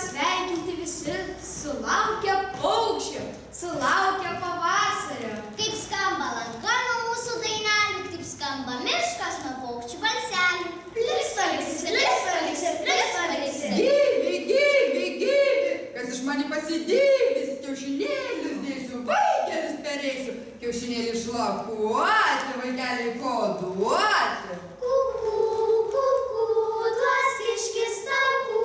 pasveikinti visi sulaukę paukščių, sulaukę pavasario. Kaip skamba lanka nuo mūsų dainelių, taip skamba miškas nuo paukščių balselių. Plisvalisi, plisvalisi, plisvalisi. Gyvi, gyvi, gyvi, kas iš mani pasidėvis, kiaušinėlius dėsiu, vaikelius perėsiu, kiaušinėlį šlakuoti, vaikeliai koduoti. Kuku, kuku, tuos kiškis taukų,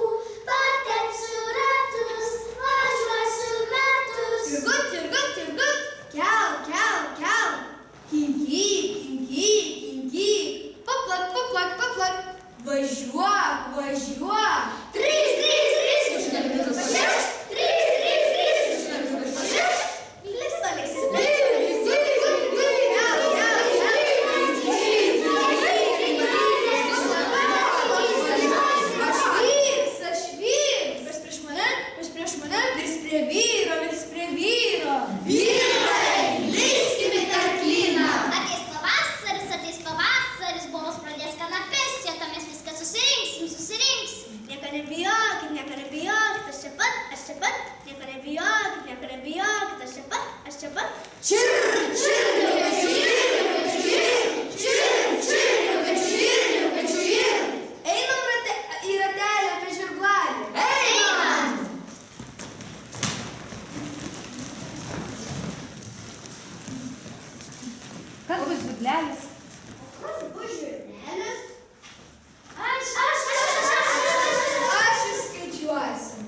patepsiu ratus, važiuosiu metus. Tirgut, tirgut, tirgut, kel, kel, kel. Kinkyk, kinkyk, kinkyk. Paplak, paplak, paplak. Važiuok, važiuok. 3, 3, 3, kiaušinėlius pašėš. 3, 3, 3, kiaušinėlius pašėš. Plisvalisi, Kas bus žvirglelis? Kas bus žvirglelis? aš išskaičiuosiu.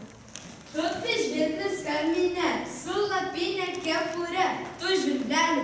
Tu žvirglis kamine, su lapinė kepure. Tu žvirglelis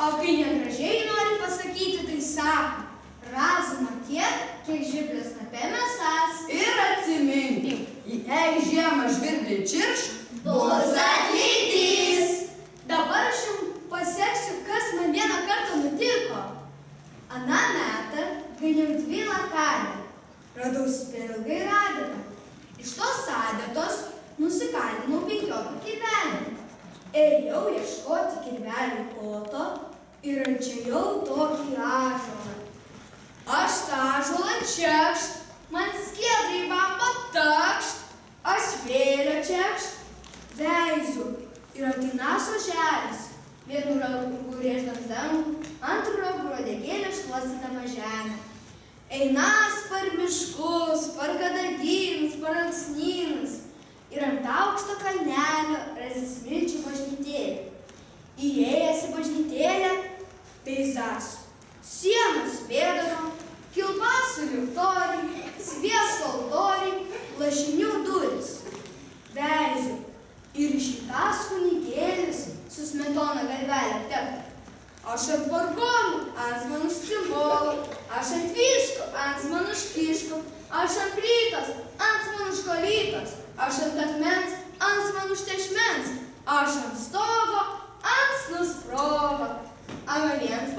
O kai negražiai nori pasakyti, tai sako, razuma tiek, kiek žirklės snape mesas. Ir atsimink, jei žiemą žvirblį čirš, Bus atlydys. Dabar aš jums paseksiu, kas man vieną kartą nutiko. Aną metą ganiau 2 karvę. Radau spilgą ir adatą. Iš tos adatos nusikaldinau 15 kirvelių. Ėjau ieškoti kirvelių koto ir atčiajau tokį ąžuolą. Aš tą ąžuolą čekšt, man skiedrai bamba takšt, aš vėlio čekšt, veizu ir ateina soželis. Vienu ragu rėždams dangų, antru ragu uodegėlę šluostydama žemę. Einas par miškus, par kadagynus, par alksnynus ir ant aukšto kalnelio rasi smilčių bažnytėlę. Įėjęs į bažnytėlę, peizažas. Sienos vėdaro, kilpasalių toriai, sviesto altoriai, lašinių durys. Veizu ir šitas kunigėlis su smetona galvelė tepta. Aš ant vargonų, ant užsimbolų, aš ant viško, ant užkiško, aš ant plytos, ant užkolytos, aš ant akmens, ant užtešmens, aš ant stogo, ant nusprogo. Ant viens